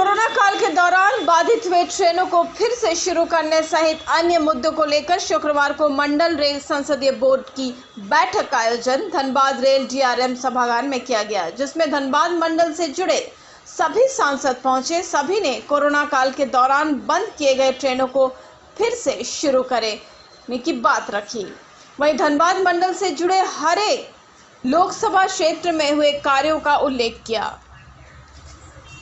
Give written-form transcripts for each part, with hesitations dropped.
Corona काल के दौरान बाधित हुए ट्रेनों को फिर से शुरू करने सहित अन्य मुद्दों को लेकर शुक्रवार को मंडल रेल संसदीय बोर्ड की बैठक का आयोजन धनबाद रेल डीआरएम सभागार में किया गया, जिसमें धनबाद मंडल से जुड़े सभी सांसद पहुंचे। सभी ने कोरोना काल के दौरान बंद किए गए ट्रेनों को फिर से शुरू करने की बात रखी। वहीं धनबाद मंडल से जुड़े हर एक लोकसभा क्षेत्र में हुए कार्यों का उल्लेख किया।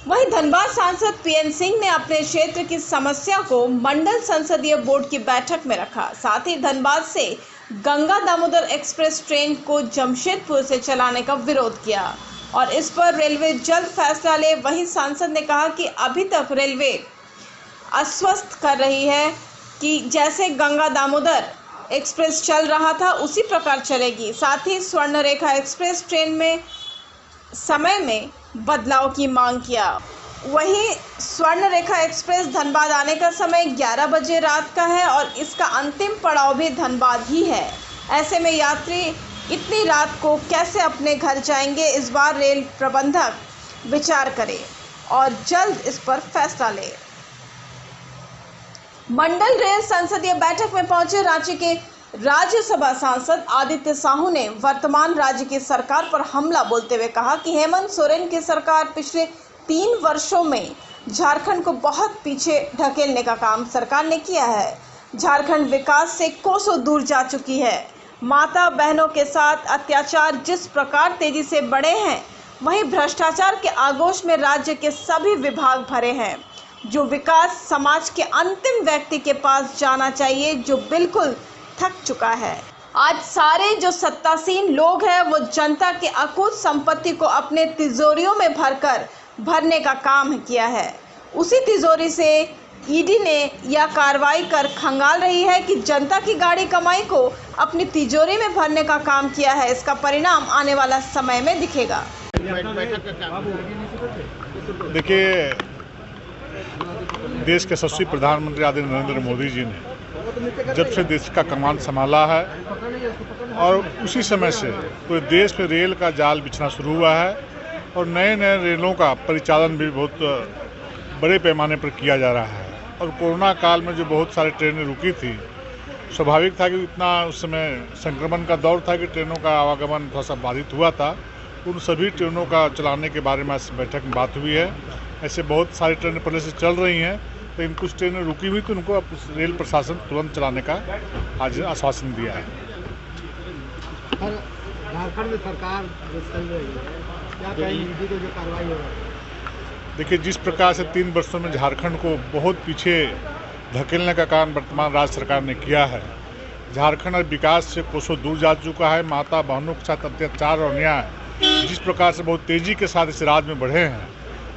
वहीं धनबाद सांसद पीएन सिंह ने अपने क्षेत्र की समस्या को मंडल संसदीय बोर्ड की बैठक में रखा। साथ ही धनबाद से गंगा दामोदर एक्सप्रेस ट्रेन को जमशेदपुर से चलाने का विरोध किया और इस पर रेलवे जल्द फैसला ले। वहीं सांसद ने कहा कि अभी तक रेलवे आश्वस्त कर रही है कि जैसे गंगा दामोदर एक्सप्रेस चल रहा था उसी प्रकार चलेगी। साथ ही स्वर्ण रेखा एक्सप्रेस ट्रेन में समय में बदलाव की मांग किया। वहीं स्वर्ण रेखा एक्सप्रेस धनबाद आने का समय 11 बजे रात का है और इसका अंतिम पड़ाव भी धनबाद ही है। ऐसे में यात्री इतनी रात को कैसे अपने घर जाएंगे? इस बार रेल प्रबंधक विचार करे और जल्द इस पर फैसला ले। मंडल रेल संसदीय बैठक में पहुंचे रांची के राज्यसभा सांसद आदित्य साहू ने वर्तमान राज्य की सरकार पर हमला बोलते हुए कहा कि हेमंत सोरेन की सरकार पिछले 3 वर्षों में झारखंड को बहुत पीछे ढकेलने का काम सरकार ने किया है। झारखंड विकास से कोसों दूर जा चुकी है। माता बहनों के साथ अत्याचार जिस प्रकार तेजी से बढ़े हैं, वहीं भ्रष्टाचार के आगोश में राज्य के सभी विभाग भरे हैं। जो विकास समाज के अंतिम व्यक्ति के पास जाना चाहिए, जो बिल्कुल थक चुका है। आज सारे जो सत्तासीन लोग हैं वो जनता के अकूत संपत्ति को अपने तिजोरियों में भरने का काम किया है। उसी तिजोरी से ईडी ने यह कार्रवाई कर खंगाल रही है कि जनता की गाड़ी कमाई को अपनी तिजोरी में भरने का काम किया है। इसका परिणाम आने वाला समय में दिखेगा। देखिए, देश के यशस्वी प्रधानमंत्री आदरणीय नरेंद्र मोदी जी ने जब से देश का कमान संभाला है और उसी समय से पूरे देश में रेल का जाल बिछना शुरू हुआ है और नए नए रेलों का परिचालन भी बहुत बड़े पैमाने पर किया जा रहा है। और कोरोना काल में जो बहुत सारी ट्रेनें रुकी थी, स्वाभाविक था कि इतना उस समय संक्रमण का दौर था कि ट्रेनों का आवागमन थोड़ा सा बाधित हुआ था। उन सभी ट्रेनों का चलाने के बारे में इस बैठक में बात हुई है। ऐसे बहुत सारी ट्रेनें पहले से चल रही हैं, लेकिन कुछ ट्रेनें रुकी हुई तो उनको अब रेल प्रशासन तुरंत चलाने का आज आश्वासन दिया है। झारखंड में सरकार चल रही है, क्या कहेंगे जो कार्रवाई हो रही है? देखिए, जिस प्रकार से 3 वर्षों में झारखंड को बहुत पीछे धकेलने का काम वर्तमान राज्य सरकार ने किया है। झारखंड अब विकास से कोसों दूर जा चुका है। माता बहनों के साथ अत्याचार और अन्याय जिस प्रकार से बहुत तेज़ी के साथ इस राज्य में बढ़े हैं,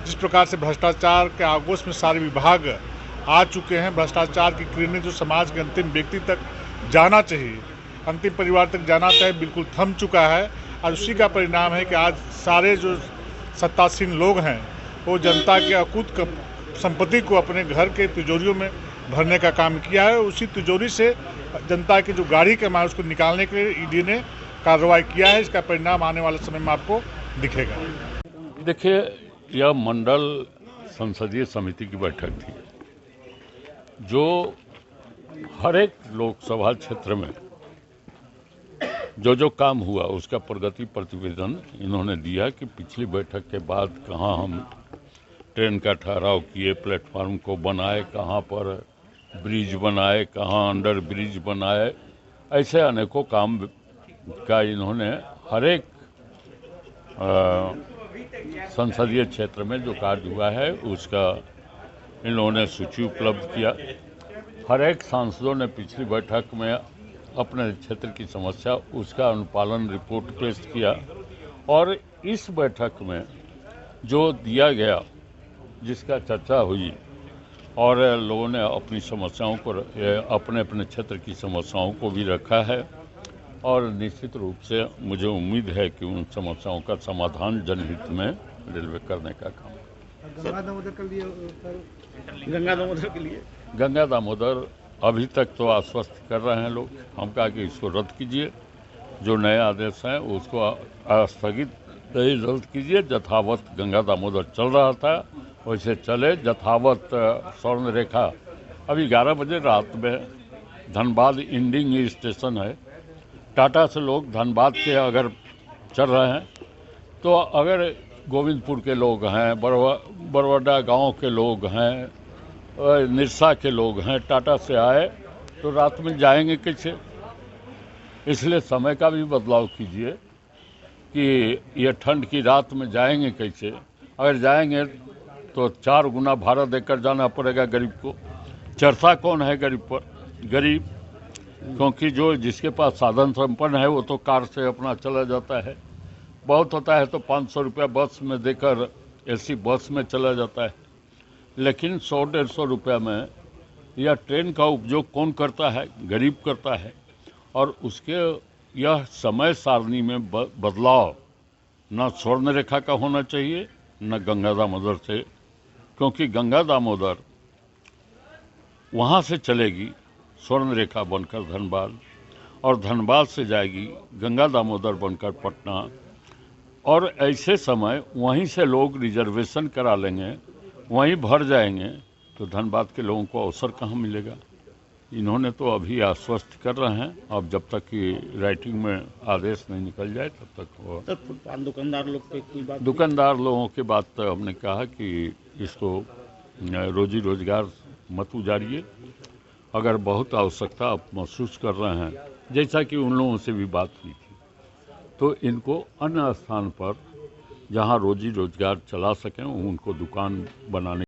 जिस प्रकार से भ्रष्टाचार के आगोश में सारे विभाग आ चुके हैं, भ्रष्टाचार की किरणें जो समाज के अंतिम व्यक्ति तक जाना चाहिए, अंतिम परिवार तक जाना चाहिए, बिल्कुल थम चुका है। और उसी का परिणाम है कि आज सारे जो सत्तासीन लोग हैं वो जनता के अकूत संपत्ति को अपने घर के तिजोरियों में भरने का काम किया है। उसी तिजोरी से जनता की जो गाड़ी कमाई उसको निकालने के लिए ईडी ने कार्रवाई किया है। इसका परिणाम आने वाले समय में आपको दिखेगा। देखिए, यह मंडल संसदीय समिति की बैठक थी जो हर एक लोकसभा क्षेत्र में जो काम हुआ उसका प्रगति प्रतिवेदन इन्होंने दिया कि पिछली बैठक के बाद कहाँ हम ट्रेन का ठहराव किए, प्लेटफार्म को बनाए, कहाँ पर ब्रिज बनाए, कहाँ अंडर ब्रिज बनाए। ऐसे अनेकों काम का इन्होंने हर एक संसदीय क्षेत्र में जो कार्य हुआ है उसका इन्होंने सूची उपलब्ध किया। हर एक सांसदों ने पिछली बैठक में अपने क्षेत्र की समस्या उसका अनुपालन रिपोर्ट पेश किया और इस बैठक में जो दिया गया, जिसका चर्चा हुई और लोगों ने अपनी समस्याओं को अपने अपने क्षेत्र की समस्याओं को भी रखा है और निश्चित रूप से मुझे उम्मीद है कि उन समस्याओं का समाधान जनहित में रेलवे करने का काम। गंगा दामोदर अभी तक तो आश्वस्त कर रहे हैं लोग। हम कहा कि इसको रद्द कीजिए, जो नए आदेश हैं उसको स्थगित रद्द कीजिए। यथावत गंगा दामोदर चल रहा था वैसे चले। यथावत स्वर्ण रेखा अभी 11 बजे रात में धनबाद इंडिंग स्टेशन है, टाटा से लोग धनबाद के अगर चल रहे हैं तो अगर गोविंदपुर के लोग हैं, बरवाडा गांव के लोग हैं, निरसा के लोग हैं, टाटा से आए तो रात में जाएंगे कैसे? इसलिए समय का भी बदलाव कीजिए कि ये ठंड की रात में जाएंगे कैसे। अगर जाएंगे तो 4 गुना भाड़ा देकर जाना पड़ेगा गरीब को। चर्चा कौन है गरीब पर? गरीब, क्योंकि जो जिसके पास साधन संपन्न है वो तो कार से अपना चला जाता है, बहुत होता है तो 500 रुपया बस में देकर एसी बस में चला जाता है। लेकिन 100-150 रुपया में यह ट्रेन का उपयोग कौन करता है? गरीब करता है। और उसके यह समय सारणी में बदलाव न स्वर्ण रेखा का होना चाहिए न गंगा दामोदर से, क्योंकि गंगा दामोदर वहाँ से चलेगी स्वर्ण रेखा बनकर धनबाद, और धनबाद से जाएगी गंगा दामोदर बनकर पटना, और ऐसे समय वहीं से लोग रिजर्वेशन करा लेंगे, वहीं भर जाएंगे, तो धनबाद के लोगों को अवसर कहाँ मिलेगा? इन्होंने तो अभी आश्वस्त कर रहे हैं, अब जब तक कि राइटिंग में आदेश नहीं निकल जाए तब तक वो फुटपाथ दुकानदार लोग पे कोई बात? दुकानदार लोगों की बात तो हमने कहा कि इसको रोजी रोजगार मत उजाड़िए। अगर बहुत आवश्यकता आप महसूस कर रहे हैं, जैसा कि उन लोगों से भी बात हुई थी, तो इनको अन्य स्थान पर जहां रोजी रोजगार चला सकें उनको दुकान बनाने